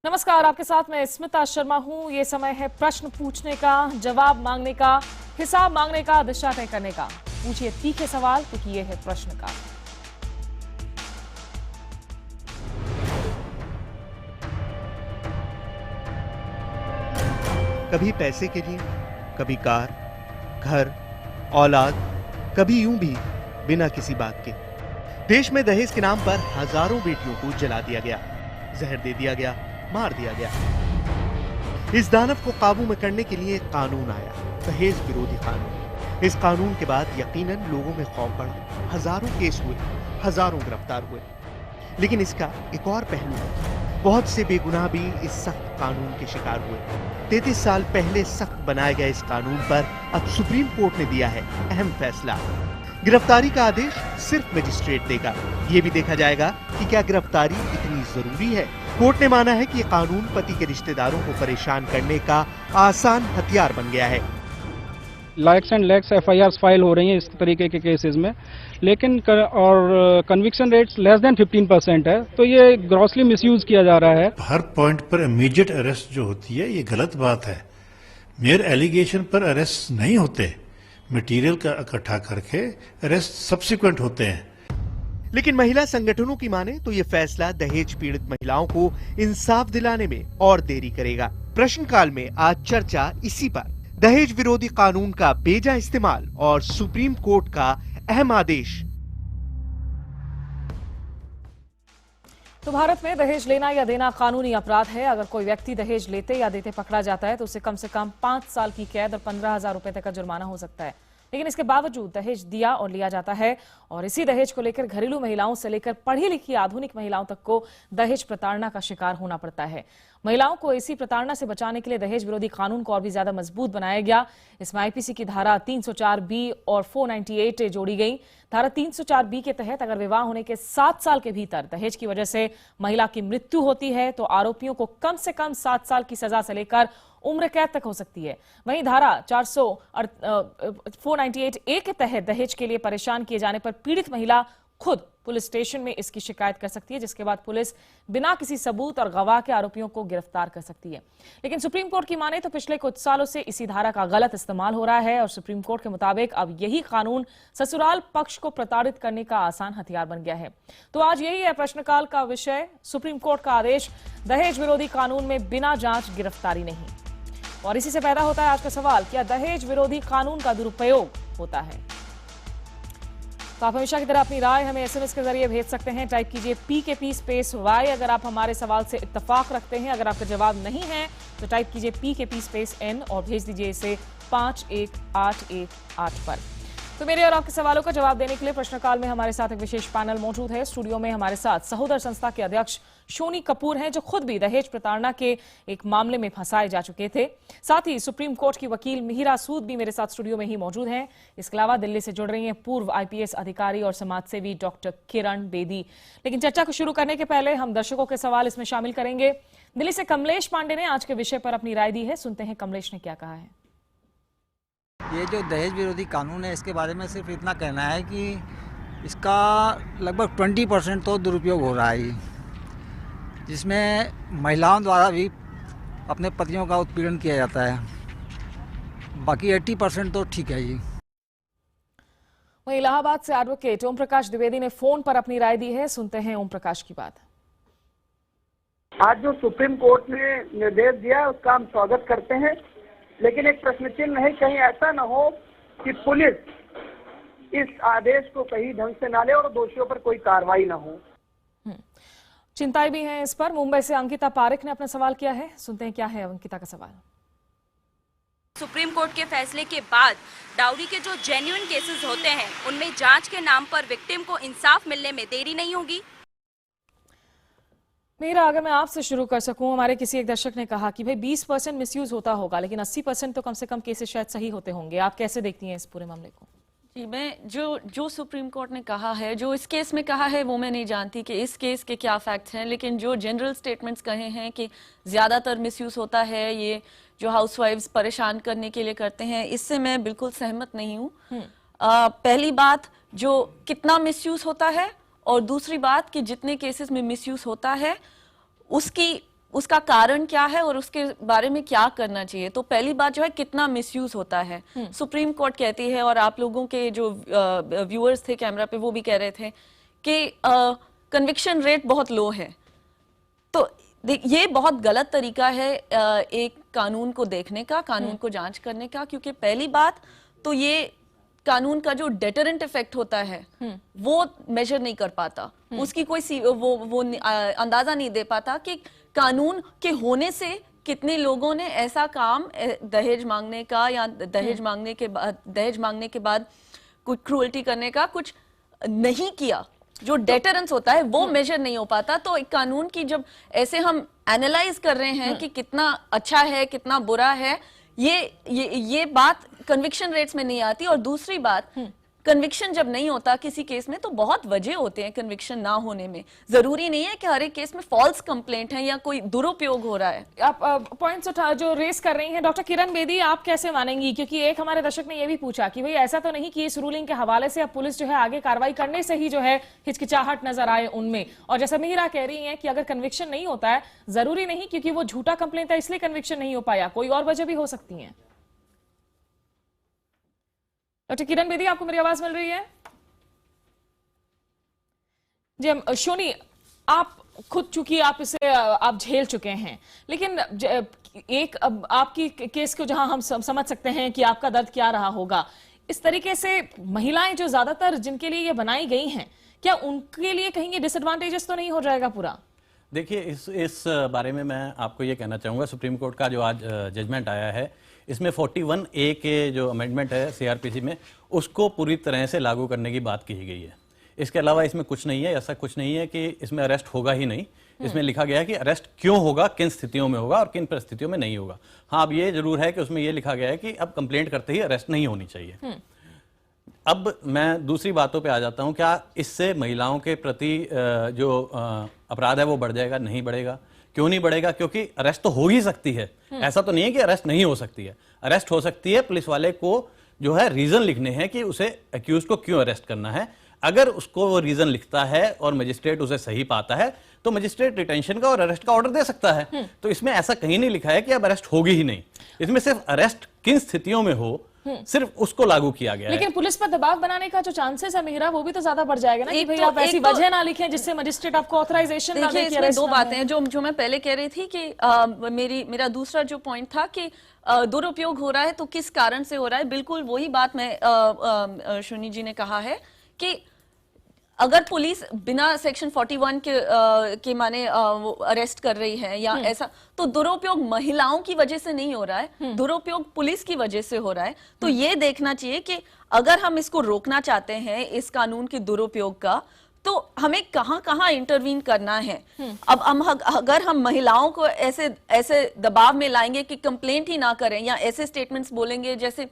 नमस्कार, आपके साथ मैं स्मिता शर्मा हूं। ये समय है प्रश्न पूछने का, जवाब मांगने का, हिसाब मांगने का, दिशा तय करने का। पूछिए तीखे सवाल, क्योंकि ये है प्रश्न का। कभी पैसे के लिए, कभी कार, घर, औलाद, कभी यूं भी बिना किसी बात के। देश में दहेज के नाम पर हजारों बेटियों को जला दिया गया, जहर दे दिया गया, मार दिया गया। इस दानव को काबू में करने के लिए एक कानून आया, दहेज विरोधी कानून। इस कानून के बाद यकीनन लोगों में खौफ बढ़ा, हजारों केस हुए, हजारों गिरफ्तार हुए। लेकिन इसका एक और पहलू है, बहुत से बेगुनाह भी इस सख्त कानून के शिकार हुए। 33 साल पहले सख्त बनाए गए इस कानून पर अब सुप्रीम कोर्ट ने दिया है अहम फैसला। गिरफ्तारी का आदेश सिर्फ मजिस्ट्रेट देगा। ये भी देखा जाएगा कि क्या गिरफ्तारी इतनी जरूरी है। कोर्ट ने माना है कि ये कानून पति के रिश्तेदारों को परेशान करने का आसान हथियार बन गया है। Lakhs and lakhs FIR file हो रही हैं इस तरीके के केसेस में, लेकिन और कन्विक्शन रेट्स लेस देन 15% है, तो ये ग्रॉसली मिसयूज किया जा रहा है। हर पॉइंट पर इमीडिएट अरेस्ट जो होती है ये गलत बात है। मेयर एलिगेशन पर अरेस्ट नहीं होते, मटेरियल का इकट्ठा करके अरेस्ट सब्सिक्वेंट होते हैं। लेकिन महिला संगठनों की माने तो ये फैसला दहेज पीड़ित महिलाओं को इंसाफ दिलाने में और देरी करेगा। प्रश्नकाल में आज चर्चा इसी पर, दहेज विरोधी कानून का बेजा इस्तेमाल और सुप्रीम कोर्ट का अहम आदेश। तो भारत में दहेज लेना या देना कानूनी अपराध है। अगर कोई व्यक्ति दहेज लेते या देते पकड़ा जाता है तो उसे कम से कम 5 साल की कैद और 15,000 रुपए तक का जुर्माना हो सकता है। लेकिन इसके बावजूद दहेज दिया और लिया जाता है, और इसी दहेज को लेकर घरेलू महिलाओं से लेकर पढ़ी लिखी आधुनिक महिलाओं तक को दहेज प्रताड़ना का शिकार होना पड़ता है। महिलाओं को इसी प्रताड़ना से बचाने के लिए दहेज विरोधी कानून को और भी ज्यादा मजबूत बनाया गया। इसमें आईपीसी की धारा 304B और 498 जोड़ी गई। धारा 304B के तहत अगर विवाह होने के 7 साल के भीतर दहेज की वजह से महिला की मृत्यु होती है तो आरोपियों को कम से कम 7 साल की सजा से लेकर उम्र कैद तक हो सकती है। वहीं धारा 498A के तहत दहेज के लिए परेशान किए जाने पर पीड़ित महिला खुद पुलिस स्टेशन में इसकी शिकायत कर सकती है, जिसके बाद पुलिस बिना किसी सबूत और गवाह के आरोपियों को गिरफ्तार कर सकती है। लेकिन सुप्रीम कोर्ट की माने तो पिछले कुछ सालों से इसी धारा का गलत इस्तेमाल हो रहा है, और सुप्रीम कोर्ट के मुताबिक अब यही कानून ससुराल पक्ष को प्रताड़ित करने का आसान हथियार बन गया है। तो आज यही है प्रश्नकाल का विषय, सुप्रीम कोर्ट का आदेश, दहेज विरोधी कानून में बिना जांच गिरफ्तारी नहीं। और इसी से पैदा होता है आज का सवाल, क्या दहेज विरोधी कानून का दुरुपयोग होता है? तो आप हमेशा की तरह अपनी राय हमें एसएमएस के जरिए भेज सकते हैं। टाइप कीजिए PKP अगर आप हमारे सवाल से इत्तेफाक रखते हैं। अगर आपका जवाब नहीं है तो टाइप कीजिए PKP N और भेज दीजिए इसे 51818 पर। तो मेरे और आपके सवालों का जवाब देने के लिए प्रश्नकाल में हमारे साथ एक विशेष पैनल मौजूद है। स्टूडियो में हमारे साथ सहोदर संस्था के अध्यक्ष शोनी कपूर हैं, जो खुद भी दहेज प्रताड़ना के एक मामले में फंसाए जा चुके थे। साथ ही सुप्रीम कोर्ट की वकील मिहिरा सूद भी मेरे साथ स्टूडियो में ही मौजूद हैं। इसके अलावा दिल्ली से जुड़ रही हैं पूर्व IPS अधिकारी और समाजसेवी डॉक्टर किरण बेदी। लेकिन चर्चा को शुरू करने के पहले हम दर्शकों के सवाल इसमें शामिल करेंगे। दिल्ली से कमलेश पांडे ने आज के विषय पर अपनी राय दी है। सुनते हैं कमलेश ने क्या कहा है। ये जो दहेज विरोधी कानून है, इसके बारे में सिर्फ इतना कहना है कि इसका लगभग 20% तो दुरुपयोग हो रहा है, जिसमें महिलाओं द्वारा भी अपने पतियों का उत्पीड़न किया जाता है। बाकी 80% तो ठीक है। वहीं इलाहाबाद से एडवोकेट ओम प्रकाश द्विवेदी ने फोन पर अपनी राय दी है। सुनते हैं ओम प्रकाश की बात। आज जो सुप्रीम कोर्ट ने निर्देश दिया उसका हम स्वागत करते हैं, लेकिन एक प्रश्न चिन्ह है, कहीं ऐसा न हो कि पुलिस इस आदेश को कहीं ढंग से ना ले और दोषियों पर कोई कार्रवाई ना हो। चिंताएं भी हैं इस पर। मुंबई से अंकिता पारिक ने अपना सवाल किया है। सुनते हैं क्या है अंकिता का सवाल। सुप्रीम कोर्ट के फैसले के बाद डाउरी के जो जेन्युइन केसेस होते हैं उनमें जांच के नाम पर विक्टिम को इंसाफ मिलने में देरी नहीं होगी। मेरा अगर मैं आपसे शुरू कर सकूं, हमारे किसी एक दर्शक ने कहा कि भाई 20% मिसयूज होता होगा, लेकिन 80% तो कम से कम केसेस शायद सही होते होंगे। आप कैसे देखती हैं इस पूरे मामले को? जी, मैं जो सुप्रीम कोर्ट ने कहा है, जो इस केस में कहा है, वो मैं नहीं जानती कि इस केस के क्या फैक्ट्स हैं, लेकिन जो जनरल स्टेटमेंट्स कहे हैं कि ज़्यादातर मिसयूज होता है, ये जो हाउसवाइफ्स परेशान करने के लिए करते हैं, इससे मैं बिल्कुल सहमत नहीं हूँ। पहली बात, जो कितना मिसयूज होता है, और दूसरी बात कि जितने केसेस में मिसयूज होता है उसकी उसका कारण क्या है और उसके बारे में क्या करना चाहिए। तो पहली बात जो है कितना मिसयूज होता है। सुप्रीम कोर्ट कहती है और आप लोगों के जो व्यूअर्स थे कैमरा पे वो भी कह रहे थे कि कन्विक्शन रेट बहुत लो है। तो ये बहुत गलत तरीका है एक कानून को देखने का, कानून को जांच करने का, क्योंकि पहली बात तो ये कानून का जो डेटरेंट इफेक्ट होता है वो मेजर नहीं कर पाता, उसकी कोई वो अंदाजा नहीं दे पाता कि कानून के होने से कितने लोगों ने ऐसा काम दहेज मांगने का या दहेज मांगने के बाद कुछ क्रूअल्टी करने का कुछ नहीं किया। जो डेटरेंस होता है वो मेजर नहीं हो पाता। तो एक कानून की जब ऐसे हम एनालाइज कर रहे हैं कि कितना अच्छा है कितना बुरा है, ये बात कन्विक्शन रेट्स में नहीं आती। और दूसरी बात, कन्विक्शन जब नहीं होता किसी केस में तो बहुत वजह होते हैं कन्विक्शन ना होने में। जरूरी नहीं है कि हर एक केस में फॉल्स कंप्लेंट है या कोई दुरुपयोग हो रहा है। आप पॉइंट्स जो रेस कर रही हैं डॉक्टर किरण बेदी, आप कैसे मानेंगी? क्योंकि एक हमारे दर्शक ने यह भी पूछा कि भाई ऐसा तो नहीं कि इस रूलिंग के हवाले से अब पुलिस जो है आगे कार्रवाई करने से ही जो है हिचकिचाहट नजर आए उनमें, और जैसा मिहिरा कह रही है कि अगर कन्विक्शन नहीं होता है, जरूरी नहीं क्योंकि वो झूठा कंप्लेंट है इसलिए कन्विक्शन नहीं हो पाया, कोई और वजह भी हो सकती है। डॉक्टर किरण बेदी, आपको मेरी आवाज मिल रही है? जी शोनी, आप खुद चूंकि आप इसे आप झेल चुके हैं, लेकिन एक अब आपकी केस को जहां हम समझ सकते हैं कि आपका दर्द क्या रहा होगा, इस तरीके से महिलाएं जो ज्यादातर जिनके लिए ये बनाई गई हैं, क्या उनके लिए कहीं डिसएडवांटेजेस तो नहीं हो जाएगा पूरा? देखिए, इस बारे में मैं आपको ये कहना चाहूँगा, सुप्रीम कोर्ट का जो आज जजमेंट आया है इसमें 41A के जो अमेंडमेंट है CRPC में, उसको पूरी तरह से लागू करने की बात की गई है। इसके अलावा इसमें कुछ नहीं है, ऐसा कुछ नहीं है कि इसमें अरेस्ट होगा ही नहीं। इसमें लिखा गया है कि अरेस्ट क्यों होगा, किन स्थितियों में होगा और किन परिस्थितियों में नहीं होगा। हाँ, अब ये जरूर है कि उसमें ये लिखा गया है कि अब कंप्लेंट करते ही अरेस्ट नहीं होनी चाहिए। अब मैं दूसरी बातों पे आ जाता हूँ। क्या इससे महिलाओं के प्रति जो अपराध है वो बढ़ जाएगा? नहीं बढ़ेगा। क्यों नहीं बढ़ेगा? क्योंकि अरेस्ट तो हो ही सकती है, ऐसा तो नहीं है कि अरेस्ट नहीं हो सकती है। अरेस्ट हो सकती है, पुलिस वाले को जो है रीजन लिखने हैं कि उसे एक्यूज को क्यों अरेस्ट करना है। अगर उसको वो रीजन लिखता है और मजिस्ट्रेट उसे सही पाता है तो मजिस्ट्रेट डिटेंशन का और अरेस्ट का ऑर्डर दे सकता है। तो इसमें ऐसा कहीं नहीं लिखा है कि अब अरेस्ट होगी ही नहीं। इसमें सिर्फ अरेस्ट किन स्थितियों में हो सिर्फ उसको लागू किया गया है। लेकिन पुलिस पर दबाव बनाने का जो चांसेस है मिहिरा, वो भी तो ज्यादा बढ़ जाएगा ना कि भाई आप ऐसी वजह ना लिखें जिससे मजिस्ट्रेट आपको ऑथराइजेशन ना दे। इसमें दो बातें हैं जो मैं पहले कह रही थी कि मेरा दूसरा जो पॉइंट था कि दुरुपयोग हो रहा है तो किस कारण से हो रहा है। बिल्कुल वही बात मैं शूनी जी ने कहा है कि अगर पुलिस बिना सेक्शन 41 के माने अरेस्ट कर रही है या ऐसा, तो दुरुपयोग महिलाओं की वजह से नहीं हो रहा है, दुरुपयोग पुलिस की वजह से हो रहा है। तो ये देखना चाहिए कि अगर हम इसको रोकना चाहते हैं इस कानून के दुरुपयोग का, तो हमें कहां कहां इंटरवीन करना है। अब अगर हम महिलाओं को ऐसे दबाव में लाएंगे कि कंप्लेंट ही ना करें या ऐसे स्टेटमेंट्स बोलेंगे जैसे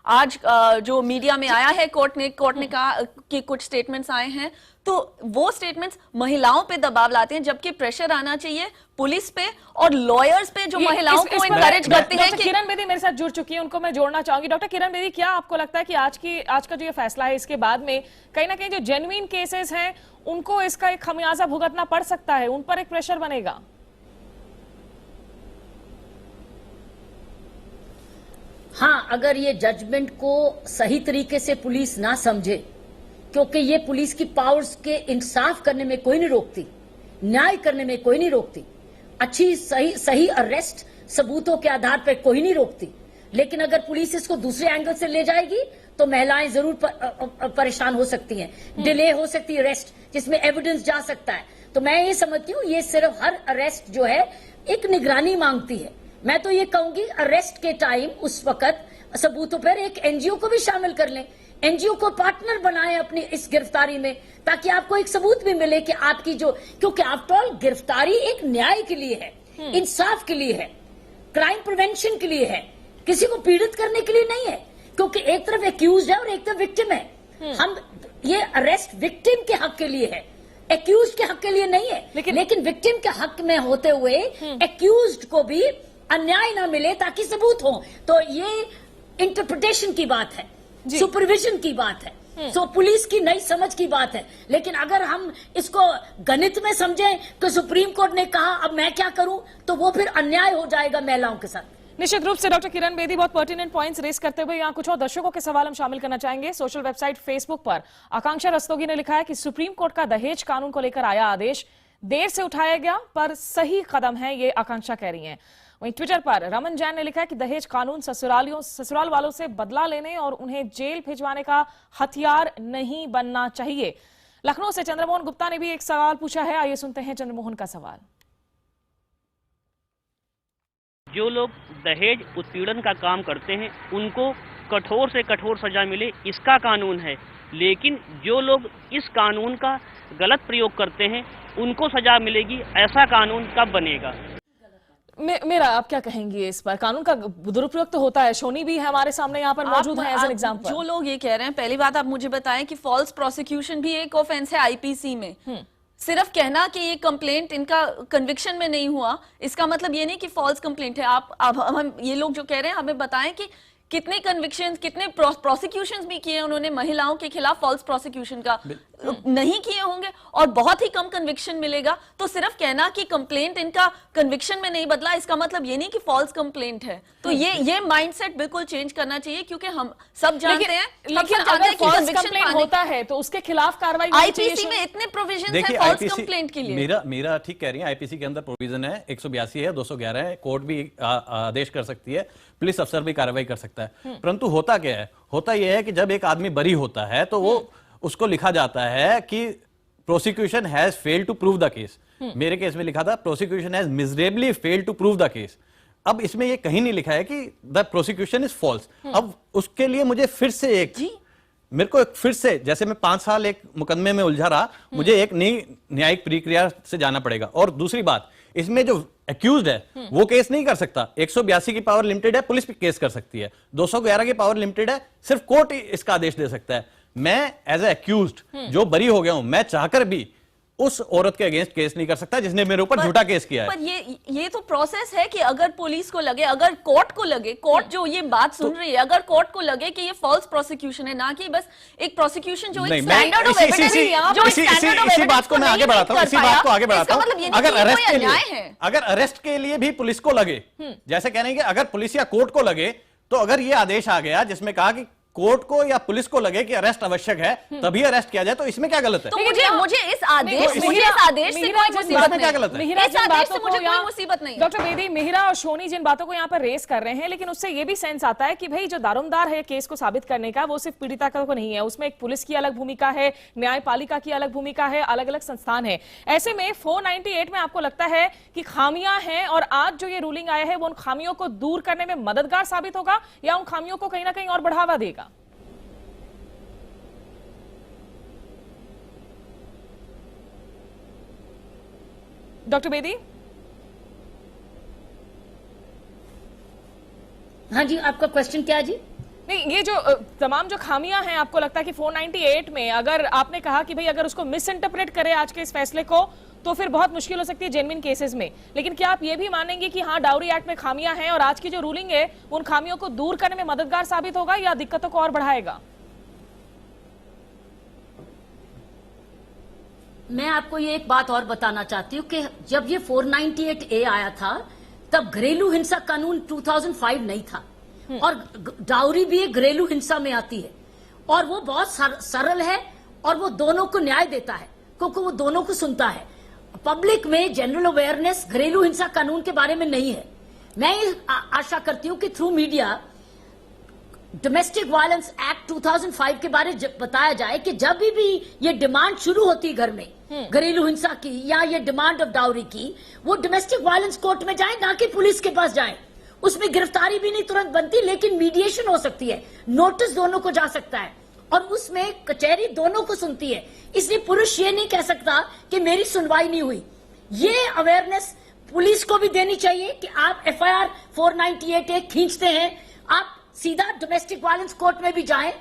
आज जो मीडिया में आया है, कोर्ट ने कहा कि कुछ स्टेटमेंट्स आए हैं, तो वो स्टेटमेंट्स महिलाओं पे दबाव लाते हैं, जबकि प्रेशर आना चाहिए पुलिस पे और लॉयर्स पे जो महिलाओं को इनकरेज करते हैं। किरण बेदी मेरे साथ जुड़ चुकी है, उनको मैं जोड़ना चाहूंगी। डॉक्टर किरण बेदी, क्या आपको लगता है कि आज का जो ये फैसला है इसके बाद में कहीं ना कहीं जो जेन्युइन केसेस हैं उनको इसका एक खमियाजा भुगतना पड़ सकता है, उन पर एक प्रेशर बनेगा? हाँ, अगर ये जजमेंट को सही तरीके से पुलिस ना समझे, क्योंकि ये पुलिस की पावर्स के इंसाफ करने में कोई नहीं रोकती, न्याय करने में कोई नहीं रोकती, अच्छी सही अरेस्ट सबूतों के आधार पर कोई नहीं रोकती, लेकिन अगर पुलिस इसको दूसरे एंगल से ले जाएगी तो महिलाएं जरूर परेशान हो सकती हैं, डिले हो सकती है अरेस्ट जिसमें एविडेंस जा सकता है। तो मैं ये समझती हूँ ये सिर्फ हर अरेस्ट जो है एक निगरानी मांगती है। मैं तो ये कहूंगी अरेस्ट के टाइम उस वक्त सबूतों पर एक एनजीओ को भी शामिल कर लें, एनजीओ को पार्टनर बनाएं अपनी इस गिरफ्तारी में, ताकि आपको एक सबूत भी मिले कि आपकी जो, क्योंकि आफ्टर ऑल गिरफ्तारी एक न्याय के लिए है, इंसाफ के लिए है, क्राइम प्रिवेंशन के लिए है, किसी को पीड़ित करने के लिए नहीं है, क्योंकि एक तरफ एक्यूज है और एक तरफ विक्टिम है। हम ये अरेस्ट विक्टिम के हक के लिए है, एक्यूज के हक के लिए नहीं है, लेकिन विक्टिम के हक में होते हुए एक्यूज को भी अन्याय ना मिले ताकि सबूत हो। तो ये इंटरप्रिटेशन की बात है, सुपरविजन की बात है। सो पुलिस की नई समझ की बात है। लेकिन अगर हम इसको गणित में समझें कि सुप्रीम कोर्ट ने कहा अब मैं क्या करूं, तो वो फिर अन्याय हो जाएगा महिलाओं के साथ। निश्चित रूप से डॉक्टर किरण बेदी बहुत पर्टिनेंट पॉइंट्स रेस करते हुए यहाँ कुछ और दर्शकों के सवाल हम शामिल करना चाहेंगे। सोशल वेबसाइट फेसबुक पर आकांक्षा रस्तोगी ने लिखा है कि सुप्रीम कोर्ट का दहेज कानून को लेकर आया आदेश देर से उठाया गया पर सही कदम है, ये आकांक्षा कह रही हैं। वहीं ट्विटर पर रमन जैन ने लिखा है कि दहेज कानून ससुराल वालों से बदला लेने और उन्हें जेल भिजवाने का हथियार नहीं बनना चाहिए। लखनऊ से चंद्रमोहन गुप्ता ने भी एक सवाल पूछा है, आइए सुनते हैं चंद्रमोहन का सवाल। जो लोग दहेज उत्पीड़न का काम करते हैं उनको कठोर से कठोर सजा मिले, इसका कानून है। लेकिन जो लोग इस कानून का गलत प्रयोग करते हैं उनको सजा मिलेगी, ऐसा कानून कब बनेगा? मेरा आप क्या कहेंगे इस पर? कानून का दुरुपयोग तो होता है, शोनी भी है हमारे सामने यहाँ पर मौजूद है एज एन एग्जांपल। जो लोग ये कह रहे हैं, पहली बात आप मुझे बताएं कि फॉल्स प्रोसिक्यूशन भी एक ऑफेंस है आईपीसी में। सिर्फ कहना कि ये कंप्लेंट इनका कन्विक्शन में नहीं हुआ, इसका मतलब ये नहीं कि फॉल्स कंप्लेंट है। आप अब हम ये लोग जो कह रहे हैं हमें बताएं कि कितने कन्विक्शंस, कितने प्रोसिक्यूशंस भी किए उन्होंने महिलाओं के खिलाफ फॉल्स प्रोसिक्यूशन का? नहीं किए होंगे और बहुत ही कम कन्विक्शन मिलेगा। तो सिर्फ कहना कि कंप्लेंट इनका कन्विक्शन में नहीं बदला, इसका मतलब ये नहीं कि फॉल्स कंप्लेंट है। तो ये माइंडसेट बिल्कुल चेंज करना चाहिए, क्योंकि हम सब जानते हैं, लेकिन अगर फॉल्स कंप्लेंट होता है तो उसके खिलाफ कार्रवाई आईपीसी में इतने प्रोविजन है फॉल्स कंप्लेंट के लिए। मेरा ठीक कह रही है, आईपीसी के अंदर प्रोविजन है, 182 है, 211 है, कोर्ट भी आदेश कर सकती है, पुलिस अफसर भी कार्रवाई कर सकता है। परंतु होता क्या है? होता यह है कि जब एक आदमी बरी होता है तो वो उसको लिखा जाता है कि prosecution has failed to prove the case. मेरे केस में लिखा था prosecution has miserably failed to prove the case. अब इसमें ये कहीं नहीं लिखा है कि द प्रोसिक्यूशन इज फॉल्स। अब उसके लिए मुझे फिर से मेरे को फिर से, जैसे मैं 5 साल एक मुकदमे में उलझा रहा, मुझे एक नई न्यायिक प्रक्रिया से जाना पड़ेगा। और दूसरी बात, इसमें जो एक्यूज्ड है वो केस नहीं कर सकता। 182 की पावर लिमिटेड है, पुलिस भी केस कर सकती है। 211 की पावर लिमिटेड है, सिर्फ कोर्ट इसका आदेश दे सकता है। मैं एज ए एक्यूज्ड जो बरी हो गया हूं, मैं चाहकर भी उस औरत के अगेंस्ट केस नहीं कर सकता जिसने मेरे ऊपर झूठा केस किया है। पर ये तो प्रोसेस है कि अगर पुलिस को लगे, अगर कोर्ट को लगे, कोर्ट जो ये बात सुन रही है, अगर कोर्ट को लगे कि ये फॉल्स प्रोसिक्यूशन है, ना कि बस एक प्रोसिक्यूशन जो एक स्टैंडर्ड ऑफ एविडेंस है, जो स्टैंडर्ड ऑफ इसी बात को मैं आगे बढ़ाता हूं, इसी बात को आगे बढ़ाता हूं। अगर अरेस्ट के लिए भी पुलिस को लगे, जैसे कह रहे हैं कि अगर पुलिस या कोर्ट को लगे, तो अगर ये आदेश आ गया जिसमें कहा कि कोर्ट को या पुलिस को लगे कि अरेस्ट आवश्यक है तभी अरेस्ट किया जाए, तो इसमें क्या गलत है? तो मुझे इस आदेश से कोई मुसीबत नहीं। डॉक्टर बेदी, मिहिरा और शोनी जिन बातों को यहाँ पर रेस कर रहे हैं, लेकिन उससे ये भी सेंस आता है कि भाई जो दारोमदार है केस को साबित करने का, वो सिर्फ पीड़िता का को नहीं है, उसमें एक पुलिस की अलग भूमिका है, न्यायपालिका की अलग भूमिका है, अलग अलग संस्थान है। ऐसे में 498 में आपको लगता है कि खामियां हैं और आज जो ये रूलिंग आया है वो उन खामियों को दूर करने में मददगार साबित होगा या उन खामियों को कहीं ना कहीं और बढ़ावा देगा? डॉक्टर बेदी? हाँ जी, आपका क्वेश्चन क्या है जी? नहीं, ये जो तमाम जो खामियां हैं, आपको लगता है कि 498 में अगर आपने कहा कि भाई अगर उसको मिस इंटरप्रेट करे आज के इस फैसले को, तो फिर बहुत मुश्किल हो सकती है जेन्युइन केसेस में। लेकिन क्या आप ये भी मानेंगे कि हाँ, डाउरी एक्ट में खामियां हैं और आज की जो रूलिंग है उन खामियों को दूर करने में मददगार साबित होगा या दिक्कतों को और बढ़ाएगा? मैं आपको ये एक बात और बताना चाहती हूँ कि जब ये 498A आया था तब घरेलू हिंसा कानून 2005 नहीं था, और डाउरी भी एक घरेलू हिंसा में आती है और वो बहुत सरल है और वो दोनों को न्याय देता है, क्योंकि वो दोनों को सुनता है। पब्लिक में जनरल अवेयरनेस घरेलू हिंसा कानून के बारे में नहीं है। मैं आशा करती हूँ कि through media domestic violence act 2005 के बारे में बताया जाए कि जब भी ये डिमांड शुरू होती घर में घरेलू हिंसा की या ये डिमांड ऑफ डाउरी की, वो डोमेस्टिक वायलेंस कोर्ट में जाए, ना कि पुलिस के पास जाए। उसमें गिरफ्तारी भी नहीं तुरंत बनती, लेकिन मीडिएशन हो सकती है, नोटिस दोनों को जा सकता है और उसमें कचहरी दोनों को सुनती है। इसलिए पुरुष ये नहीं कह सकता कि मेरी सुनवाई नहीं हुई। ये अवेयरनेस पुलिस को भी देनी चाहिए कि आप FIR 498 खींचते हैं, आप सीधा डोमेस्टिक वायलेंस कोर्ट में भी जाएं,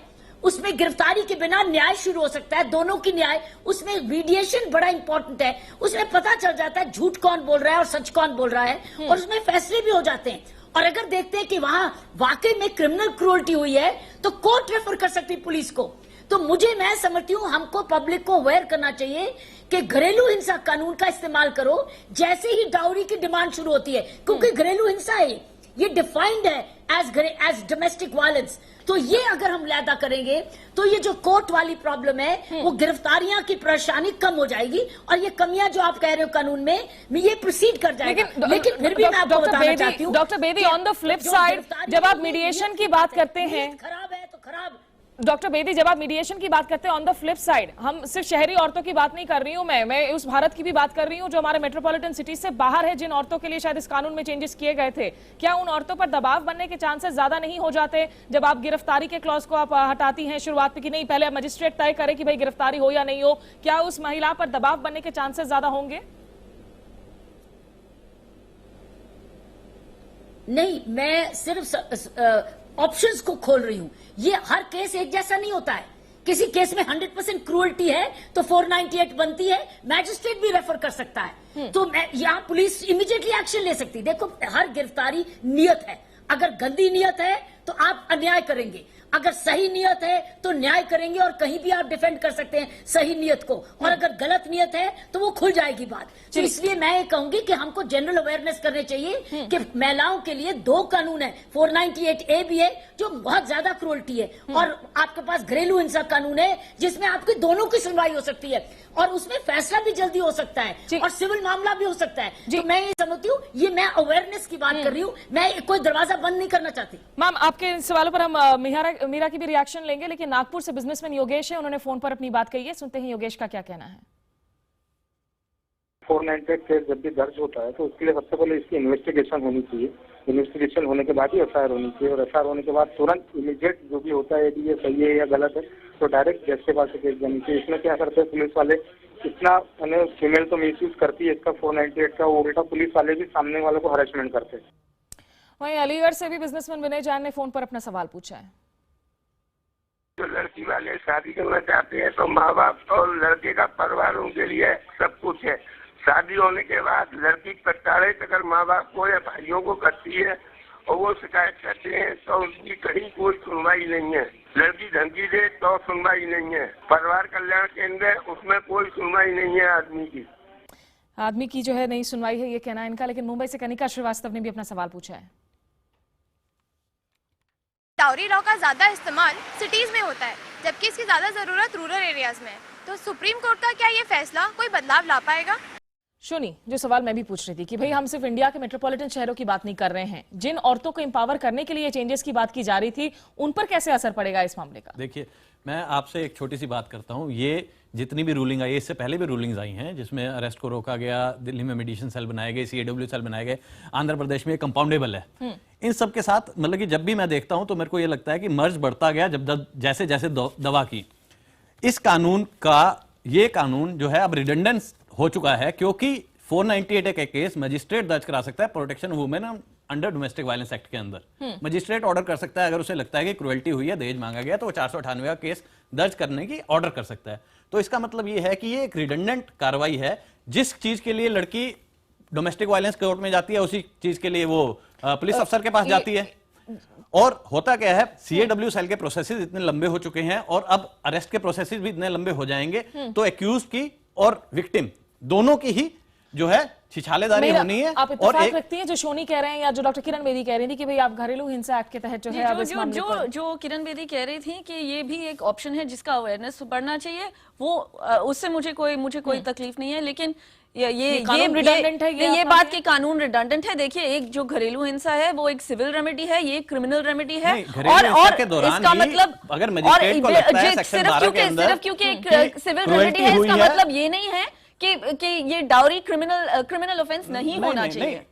उसमें गिरफ्तारी के बिना न्याय शुरू हो सकता है, दोनों की न्याय। उसमें मीडिएशन बड़ा इंपॉर्टेंट है, उसमें पता चल जाता है झूठ कौन बोल रहा है और सच कौन बोल रहा है, और उसमें फैसले भी हो जाते हैं। और अगर देखते हैं कि वहां वाकई में क्रिमिनल क्रूरल्टी हुई है तो कोर्ट रेफर कर सकती है पुलिस को। तो मैं समझती हूँ हमको पब्लिक को अवेयर करना चाहिए कि घरेलू हिंसा कानून का इस्तेमाल करो जैसे ही डाउरी की डिमांड शुरू होती है, क्योंकि घरेलू हिंसा है, ये डिफाइंड है एज डोमेस्टिक वायलेंस। तो ये अगर हम लैदा करेंगे तो ये जो कोर्ट वाली प्रॉब्लम है वो गिरफ्तारियां की परेशानी कम हो जाएगी, और ये कमियां जो आप कह रहे हो कानून में ये प्रोसीड कर जाएगा। लेकिन फिर भी मैं आपको बताना चाहती हूँ doctor Bedi, on the flip side जब आप मीडिएशन की बात करते हैं, खराब है तो खराब। डॉक्टर बेदी जब आप मीडिएशन की बात करते हैं, ऑन द फ्लिप साइड हम सिर्फ शहरी औरतों की बात नहीं कर रही हूं, मैं उस भारत की भी बात कर रही हूं जो हमारे मेट्रोपॉलिटन सिटीज से बाहर है, जिन औरतों के लिए शायद इस कानून में चेंजेस किए गए थे। क्या उन औरतों पर दबाव बनने के चांसेस ज्यादा नहीं हो जाते जब आप गिरफ्तारी के क्लॉज को आप हटाती हैं शुरुआत में कि नहीं पहले मजिस्ट्रेट तय करे कि भाई गिरफ्तारी हो या नहीं हो? क्या उस महिला पर दबाव बनने के चांसेस ज्यादा होंगे? नहीं, मैं सिर्फ ऑप्शंस को खोल रही हूं। ये हर केस एक जैसा नहीं होता है। किसी केस में 100% क्रूअल्टी है तो 498 बनती है, मैजिस्ट्रेट भी रेफर कर सकता है। तो यहाँ पुलिस इमीडिएटली एक्शन ले सकती है। देखो, हर गिरफ्तारी नियत है। अगर गंदी नियत है तो आप अन्याय करेंगे, अगर सही नियत है तो न्याय करेंगे, और कहीं भी आप डिफेंड कर सकते हैं सही नियत को। और अगर गलत नियत है तो वो खुल जाएगी बात। तो इसलिए मैं ये कहूंगी कि हमको जनरल अवेयरनेस करने चाहिए कि महिलाओं के लिए 2 कानून है, 498A भी है जो बहुत ज्यादा क्रूअल्टी है, और आपके पास घरेलू हिंसा कानून है जिसमें आपकी दोनों की सुनवाई हो सकती है, और उसमें फैसला भी जल्दी हो सकता है और सिविल मामला भी हो सकता है। तो मैं ये समझती हूँ, ये मैं अवेयरनेस की बात कर रही हूँ, मैं कोई दरवाजा बंद नहीं करना चाहती। मैम, आपके सवालों पर हम मीरा की भी रिएक्शन लेंगे, लेकिन नागपुर से बिजनेसमैन योगेश है, उन्होंने फोन पर अपनी बात कही है। सुनते हैं योगेश का क्या कहना है। 498 केस जब भी दर्ज होता है तो उसके लिए सबसे पहले इसकी इन्वेस्टिगेशन होनी चाहिए। इन्वेस्टिगेशन होने के बाद ही एफआईआर होनी चाहिए, और एफआईआर होने के बाद तुरंत इमीडिएट जो भी होता है, यदि ये सही है या गलत है तो डायरेक्ट जज के पास केस जानी चाहिए। इसमें क्या करते हैं पुलिस वाले, इतना फीमेल तो मिसयूज करती है इसका 498 का, वो उल्टा पुलिस वाले भी सामने वालों को हरेसमेंट करते हैं। वहीं अलीगढ़ से भी बिजनेसमैन विनय जैन ने फोन पर अपना सवाल पूछा है। जो लड़की वाले शादी करना चाहते हैं तो माँ बाप और लड़के का परिवार उनके लिए सब कुछ है। शादी होने के बाद लड़की प्रताड़ित अगर माँ बाप को या भाइयों को करती है और वो शिकायत करते हैं तो उनकी कहीं कोई सुनवाई नहीं है। लड़की धमकी दे तो सुनवाई नहीं है। परिवार कल्याण केंद्र उसमें कोई सुनवाई नहीं है आदमी की जो है नहीं सुनवाई है, ये कहना है इनका। लेकिन मुंबई से कनिका श्रीवास्तव ने भी अपना सवाल पूछा है। डाउरी लॉ का ज्यादा इस्तेमाल सिटीज में होता है जबकि इसकी ज्यादा जरूरत रूरल एरियाज में है। तो सुप्रीम कोर्ट का क्या ये फैसला कोई बदलाव ला पाएगा? शोनी, जो सवाल मैं भी पूछ रही थी कि भाई हम सिर्फ इंडिया के मेट्रोपॉलिटन शहरों की बात नहीं कर रहे हैं, जिन औरतों को एम्पावर करने के लिए चेंजेस की बात की जा रही थी, उन पर कैसे असर पड़ेगा इस मामले का? देखिए, मैं आपसे एक छोटी सी बात करता हूं। ये जितनी भी रूलिंग आई है, इससे पहले भी रूलिंग्स आई हैं जिसमें अरेस्ट को रोका गया, दिल्ली में मेडिएशन सेल बनाए गए, CAW सेल बनाए गए, आंध्र प्रदेश में कंपाउंडेबल है। इन सब के साथ मतलब कि जब भी मैं देखता हूं तो मेरे को ये लगता है कि मर्ज बढ़ता गया जब जैसे जैसे दवा की। इस कानून का ये कानून जो है अब रिडंडेंट हो चुका है, क्योंकि 498 का केस मजिस्ट्रेट दर्ज करा सकता है protection women under domestic violence act के अंदर। मजिस्ट्रेट ऑर्डर कर सकता है, अगर उसे लगता है कि क्रुएल्टी हुई है, दहेज मांगा गया, तो वो 498 का केस दर्ज करने की ऑर्डर कर सकता है। तो इसका मतलब ये है कि ये एक रिडंडेंट कार्रवाई है। जिस चीज के लिए लड़की डोमेस्टिक वायलेंस कोर्ट में जाती है, उसी चीज के लिए वो पुलिस अफसर के पास जाती है। और होता क्या है, CAW सेल के प्रोसेसेस इतने लंबे हो चुके हैं और अब अरेस्ट के प्रोसेसेस भी इतने लंबे हो जाएंगे, तो एक्यूज की और विक्टिम दोनों की ही जो है छिछालेदारी होनी है। आप इत्तेफाक रखती हैं जो शोनी कह रहे हैं या जो डॉक्टर किरण बेदी कह रही थी कि भाई आप घरेलू हिंसा एक्ट के तहत जो है अब इस मामले पर जो किरण बेदी कह रही थी कि ये भी एक ऑप्शन है जिसका अवेयरनेस बढ़ना चाहिए, वो उससे मुझे कोई तकलीफ नहीं है। लेकिन ये बात की कानून रिडंडेंट है। देखिए, एक जो घरेलू हिंसा है वो एक सिविल रेमेडी है, ये क्रिमिनल रेमेडी है। और इसका मतलब अगर मजिस्ट्रेट को लगता है सेक्शन 12 के अंदर सिर्फ क्योंकि एक सिविल रेमेडी है, इसका मतलब ये नहीं है कि ये डाउरी क्रिमिनल ऑफेंस नहीं होना चाहिए।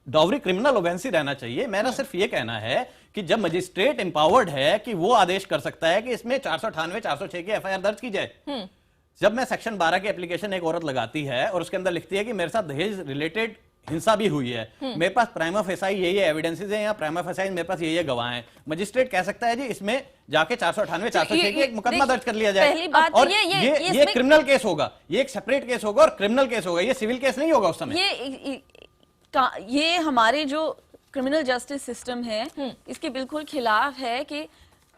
डाउरी क्रिमिनल ऑफेंस ही रहना चाहिए। मेरा सिर्फ ये कहना है कि जब मजिस्ट्रेट एम्पावर्ड है कि वो आदेश कर सकता है कि इसमें 498, 406 की FIR दर्ज की जाए। जब मैं सेक्शन 12 की एप्लीकेशन एक औरत लगाती है और उसके अंदर लिखती है कि मेरे साथ दहेज रिलेटेड हिंसा भी हुई है, मेरे पास प्राइमा फेसाई ये एविडेंसेस हैं या प्राइमा फेसाई मेरे पास ये गवाह हैं, मजिस्ट्रेट कह सकता है जी इसमें जाके 498, 406 की एक मुकदमा दर्ज कर लिया जाए। पहली बात और ये क्रिमिनल केस होगा, ये एक सेपरेट केस होगा और क्रिमिनल केस होगा, ये सिविल केस नहीं होगा उस समय। ये हमारे जो क्रिमिनल जस्टिस सिस्टम है इसके बिल्कुल खिलाफ है कि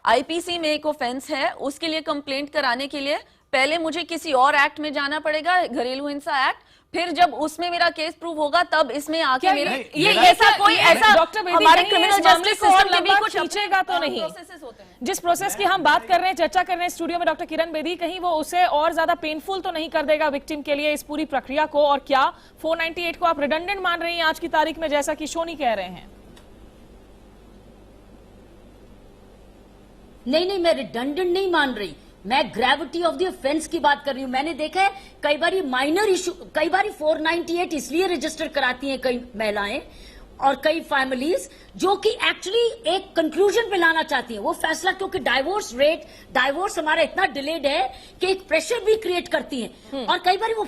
आईपीसी में एक ऑफेंस है, उसके लिए कंप्लेंट कराने के लिए पहले मुझे किसी और एक्ट में जाना पड़ेगा, घरेलू हिंसा एक्ट, फिर जब उसमें मेरा केस प्रूव होगा तब इसमें आके मेरे ये ऐसा कोई ऐसा हमारे क्रिमिनल जस्टिस सिस्टम में भी कुछ खींचेगा तो नहीं। प्रोसेसेस होते हैं। जिस प्रोसेस की हम बात कर रहे हैं, चर्चा कर रहे हैं स्टूडियो में डॉक्टर किरण बेदी, कहीं वो उसे और ज्यादा पेनफुल तो नहीं कर देगा विक्टिम के लिए इस पूरी प्रक्रिया को? और क्या 498 को आप रिडंडेंट मान रही हैं आज की तारीख में, जैसा कि शोनी कह रहे हैं? नहीं, मैं रिडंडेंट नहीं मान रही, मैं ग्रेविटी ऑफ द ऑफेंस की बात कर रही हूं। मैंने देखा है कई बार माइनर इशू, कई बार 498 इसलिए रजिस्टर कराती हैं कई महिलाएं और कई फैमिलीज जो कि एक्चुअली एक कंक्लूजन पे लाना चाहती हैं वो फैसला, क्योंकि डाइवोर्स हमारा इतना डिलेड है कि एक प्रेशर भी क्रिएट करती है और कई बार वो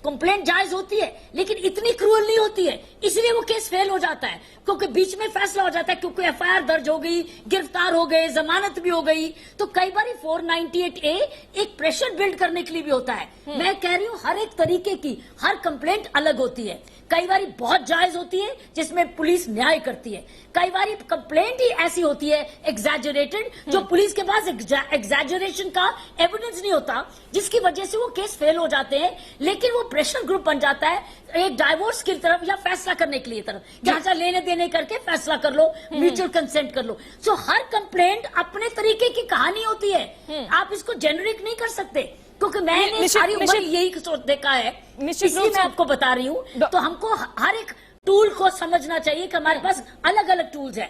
कंप्लेंट जायज होती है लेकिन इतनी क्रूअल नहीं होती है, इसलिए वो केस फेल हो जाता है क्योंकि बीच में फैसला हो जाता है, क्योंकि एफआईआर दर्ज हो गई, गिरफ्तार हो गए, जमानत भी हो गई। तो कई बार 498A एक प्रेशर बिल्ड करने के लिए भी होता है। मैं कह रही हूं हर एक तरीके की हर कंप्लेंट अलग होती है, कई बार बहुत जायज होती है जिसमें पुलिस न्याय करती है, कई बार कंप्लेंट ही ऐसी होती है एग्जैजरेटेड जो पुलिस के पास एग्जैजरेशन का एविडेंस नहीं होता, जिसकी वजह से वो केस फेल हो जाते हैं, लेकिन वो प्रेशर ग्रुप बन जाता है एक डाइवोर्स की तरफ या फैसला करने के लिए तरफ, जहां लेने देने करके फैसला कर लो, म्यूचुअल कंसेंट कर लो। सो हर कंप्लेंट अपने तरीके की कहानी होती है, आप इसको जेनरिक नहीं कर सकते, क्योंकि मैंने सारी उम्र यही देखा है, इसलिए मैं आपको बता रही हूँ। तो हमको हर एक टूल को समझना चाहिए कि हमारे पास अलग अलग टूल्स हैं,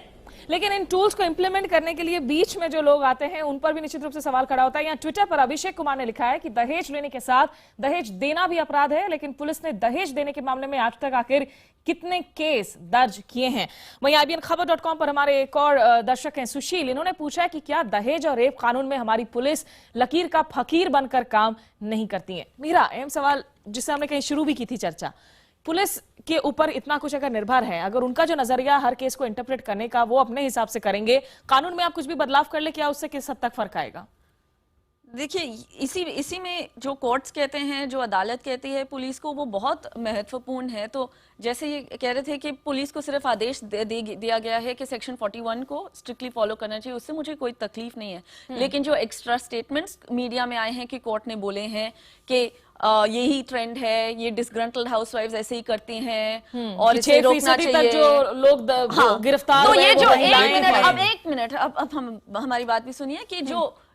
लेकिन इन टूल्स को इंप्लीमेंट करने के लिए बीच में जो लोग आते हैं उन पर भी निश्चित रूप से सवाल खड़ा होता है। यहाँ ट्विटर पर अभिषेक कुमार ने लिखा है कि दहेज लेने के साथ दहेज देना भी अपराध है, लेकिन पुलिस ने दहेज देने के मामले में आज तक आखिर कितने केस दर्ज किए हैं? वहीं IBNखबर.com पर हमारे एक और दर्शक हैं सुशील, इन्होंने पूछा है कि क्या दहेज और रेप कानून में हमारी पुलिस लकीर का फकीर बनकर काम नहीं करती है? मेरा अहम सवाल, जिससे हमने कहीं शुरू भी की थी चर्चा, पुलिस के ऊपर इतना कुछ अगर निर्भर है, अगर उनका जो नजरिया हर केस को इंटरप्रेट करने का वो अपने हिसाब से करेंगे, कानून में आप कुछ भी बदलाव कर ले, क्या उससे किस हद तक फर्क आएगा? देखिए, इसी में जो कोर्ट्स कहते हैं, जो अदालत कहती है पुलिस को, वो बहुत महत्वपूर्ण है। तो जैसे ये कह रहे थे कि पुलिस को सिर्फ आदेश दिया गया है कि सेक्शन 41 को स्ट्रिक्टली फॉलो करना चाहिए, उससे मुझे कोई तकलीफ नहीं है, लेकिन जो एक्स्ट्रा स्टेटमेंट्स मीडिया में आए हैं कि कोर्ट ने बोले हैं कि यही ट्रेंड है, ये डिसग्रंटल्ड हाउसवाइव्स ऐसे ही करती हैं और इसे रोकना चाहिए, जो लोग गिरफ्तार तो ये जो एक मिनट अब हम हमारी बात भी सुनिए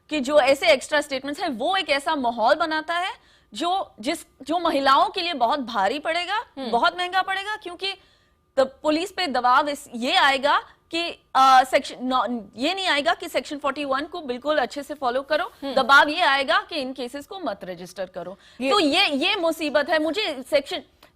कि जो ऐसे एक्स्ट्रा स्टेटमेंट्स हैं वो एक ऐसा माहौल बनाता है जो महिलाओं के लिए बहुत भारी पड़ेगा, बहुत महंगा पड़ेगा, क्योंकि पुलिस पे दबाव ये आएगा कि ये नहीं आएगा कि सेक्शन 41 को बिल्कुल अच्छे से फॉलो करो, दबाव ये आएगा कि इन केसेस को मत रजिस्टर करो। तो ये मुसीबत है मुझे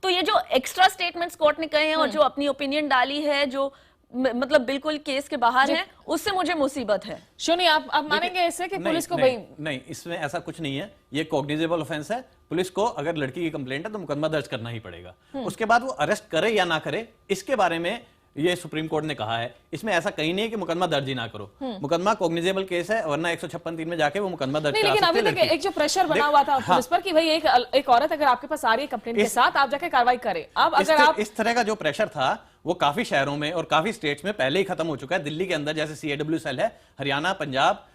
तो ये जो एक्स्ट्रा स्टेटमेंट्स कोर्ट ने कहे हैं और जो अपनी ओपिनियन डाली है, जो मतलब बिल्कुल केस के बाहर है, उससे मुझे मुसीबत है। शोनी, आप मानेंगे इससे कि पुलिस को नहीं, इसमें ऐसा कुछ नहीं है, ये कॉग्निजेबल ऑफेंस है। पुलिस को अगर लड़की की कंप्लेंट है तो मुकदमा दर्ज करना ही पड़ेगा, उसके बाद वो अरेस्ट करे या ना करे, इसके बारे में ये सुप्रीम कोर्ट ने कहा है। इसमें ऐसा कहीं नहीं है कि मुकदमा दर्ज ही ना करो, मुकदमा कॉग्निजेबल केस है, वरना 156(3) में जाके वो मुकदमा दर्ज करा सकते हैं। लेकिन अभी तक एक जो प्रेशर बना हुआ था पुलिस पर कि भाई एक औरत अगर आपके पास आ रही है कंप्लेंट के साथ, आप जाके कार्रवाई करें। अब अगर आप इस तरह का जो प्रेशर था वो काफी शहरों में और काफी स्टेट्स में पहले ही खत्म हो चुका है। दिल्ली के अंदर जैसे CAW सेल है, हरियाणा, पंजाब,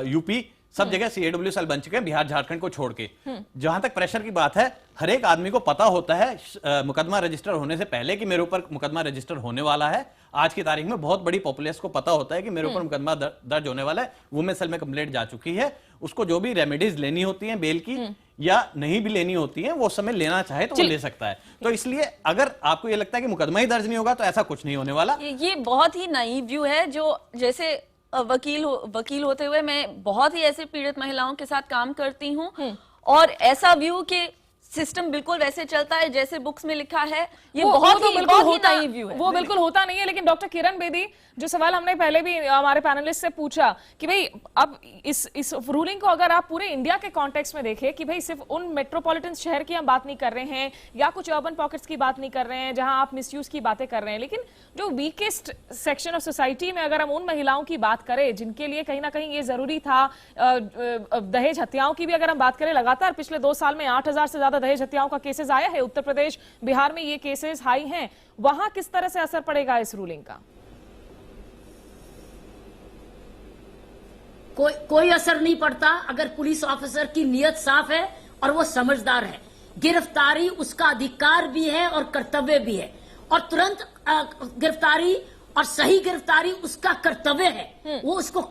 यूपी, सब जगह CAW सेल बन चुके हैं, बिहार झारखंड को छोड़ के। जहां तक प्रेशर की बात है, हर एक आदमी को पता होता है मुकदमा रजिस्टर होने से पहले कि मेरे ऊपर मुकदमा रजिस्टर होने वाला है। आज की तारीख में बहुत बड़ी पॉपुलेशन को पता होता है कि मेरे ऊपर मुकदमा दर्ज होने वाला है, वुमेन सेल में कंप्लेंट जा चुकी है, उसको जो भी रेमेडीज लेनी होती हैं बेल की या नहीं भी लेनी होती है, वो समय लेना चाहे तो वो ले सकता है। तो इसलिए अगर आपको ये लगता है कि मुकदमा ही दर्ज नहीं होगा तो ऐसा कुछ नहीं होने वाला। ये बहुत ही नाइव व्यू है। जो जैसे वकील होते हुए मैं बहुत ही ऐसे पीड़ित महिलाओं के साथ काम करती हूँ, और ऐसा व्यू कि सिस्टम बिल्कुल वैसे चलता है जैसे बुक्स में लिखा है, ये बहुत ही नाइव व्यू है। वो बिल्कुल होता नहीं है। लेकिन डॉक्टर किरण बेदी, जो सवाल हमने पहले भी हमारे पैनलिस्ट से पूछा कि भाई अब इस रूलिंग को अगर आप पूरे इंडिया के कॉन्टेक्स्ट में देखें कि भाई सिर्फ उन मेट्रोपॉलिटन शहर की हम बात नहीं कर रहे हैं या कुछ अर्बन पॉकेट्स की बात नहीं कर रहे हैं जहां आप मिसयूज की बातें कर रहे हैं, लेकिन जो वीकेस्ट सेक्शन ऑफ सोसाइटी में अगर हम उन महिलाओं की बात करें जिनके लिए कहीं ना कहीं ये जरूरी था, दहेज हत्याओं की भी अगर हम बात करें, लगातार पिछले 2 साल में 8000 से ज्यादा दहेज हत्याओं का केसेस आया है। उत्तर प्रदेश, बिहार में ये केसेस हाई हैं। वहां किस तरह से असर पड़ेगा इस रूलिंग का? कोई असर नहीं पड़ता अगर पुलिस ऑफिसर की नीयत साफ है और वो समझदार है। गिरफ्तारी उसका अधिकार भी है और कर्तव्य भी है, और तुरंत गिरफ्तारी और सही गिरफ्तारी उसका कर्तव्य है। वो उसको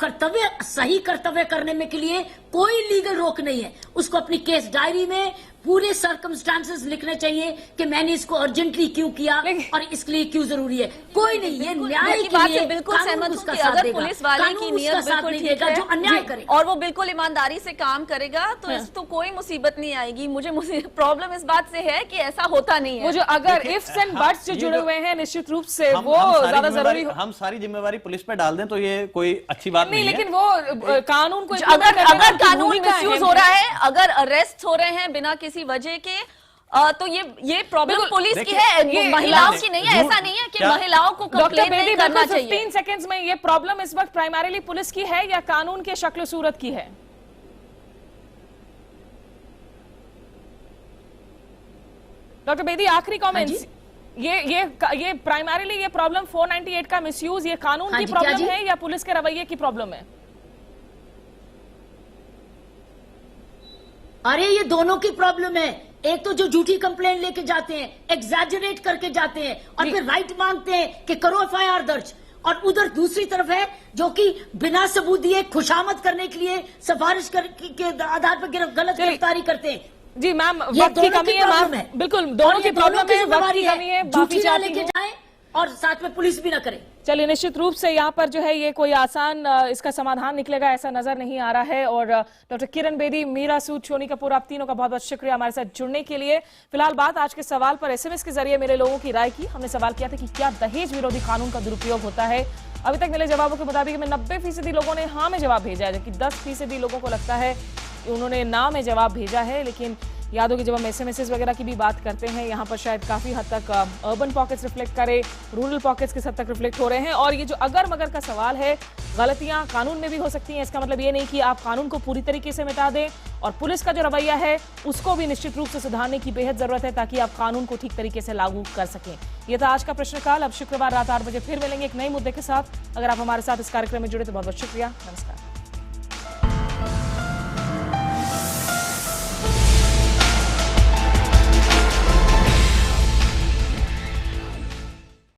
सही कर्तव्य करने में के लिए कोई लीगल रोक नहीं है। उसको अपनी केस डायरी में पूरे सर्कमस्टांसेस लिखने चाहिए कि मैंने इसको अर्जेंटली क्यों किया और इसके लिए क्यों जरूरी है। कोई नहीं, ये न्याय के बात लिए से बिल्कुल कानून सहमत हूं उसका कि साथ अगर देगा। पुलिस वाले की कानून नियत उसका साथ बिल्कुल नहीं ठीक देगा है जो अन्याय करे, और वो बिल्कुल ईमानदारी से काम करेगा तो इस तो कोई मुसीबत नहीं आएगी। मुझे प्रॉब्लम इस बात से है कि ऐसा होता नहीं है। वो जो अगर इफ्स एंड बट्स जो जुड़े हुए हैं निश्चित रूप से वो ज्यादा जरूरी हम सारी जिम्मेवारी पुलिस पे डाल दें तो ये कोई अच्छी बात नहीं है। लेकिन वो कानून को अगर कानून मिसयूज हो रहा है, अगर अरेस्ट हो रहे हैं बिना किसी वजह के, तो ये प्रॉब्लम पुलिस की है, महिलाओं की नहीं है। ऐसा नहीं है कि महिलाओं को कंप्लेन नहीं करना चाहिए। 15 सेकंड्स में ये प्रॉब्लम इस वक्त प्राइमरीली पुलिस की है या कानून के शक्ल सूरत की है? डॉक्टर बेदी, आखिरी कमेंट्स। ये प्राइमरीली ये प्रॉब्लम 498 का मिसयूज ये कानून की प्रॉब्लम है या पुलिस के रवैये की प्रॉब्लम है? अरे ये दोनों की प्रॉब्लम है। एक तो जो झूठी कंप्लेन लेके जाते हैं, एग्जैजरेट करके जाते हैं और फिर राइट मांगते हैं कि करो एफआईआर दर्ज, और उधर दूसरी तरफ है जो कि बिना सबूत दिए खुशामद करने के लिए सिफारिश के आधार पर गलत गिरफ्तारी करते हैं। जी मैम, वक्त की कमी है मैम, बिल्कुल दोनों की प्रॉब्लम है, वक्त की कमी है, झूठी ना लेके जाए और साथ में पुलिस भी ना करे। चलिए, निश्चित रूप से यहाँ पर जो है ये कोई आसान इसका समाधान निकलेगा ऐसा नजर नहीं आ रहा है। और डॉक्टर किरण बेदी, मीरा सूद, शोनी कपूर, आप तीनों का बहुत बहुत शुक्रिया हमारे साथ जुड़ने के लिए। फिलहाल बात आज के सवाल पर एसएमएस के जरिए मेरे लोगों की राय की। हमने सवाल किया था कि क्या दहेज विरोधी कानून का दुरुपयोग होता है। अभी तक मिले जवाबों के मुताबिक में 90% लोगों ने हाँ में जवाब भेजा है, जबकि 10% लोगों को लगता है कि उन्होंने ना में जवाब भेजा है। लेकिन याद हो कि जब हम एसएमएस वगैरह की भी बात करते हैं, यहाँ पर शायद काफी हद तक अर्बन पॉकेट्स रिफ्लेक्ट करे, रूरल पॉकेट्स किस हद तक रिफ्लेक्ट हो रहे हैं। और ये जो अगर मगर का सवाल है, गलतियां कानून में भी हो सकती हैं। इसका मतलब ये नहीं कि आप कानून को पूरी तरीके से मिटा दें, और पुलिस का जो रवैया है उसको भी निश्चित रूप से सुधारने की बेहद जरूरत है ताकि आप कानून को ठीक तरीके से लागू कर सकें। ये था आज का प्रश्नकाल। अब शुक्रवार रात 8 बजे फिर मिलेंगे एक नए मुद्दे के साथ। अगर आप हमारे साथ इस कार्यक्रम में जुड़े तो बहुत बहुत शुक्रिया। नमस्कार।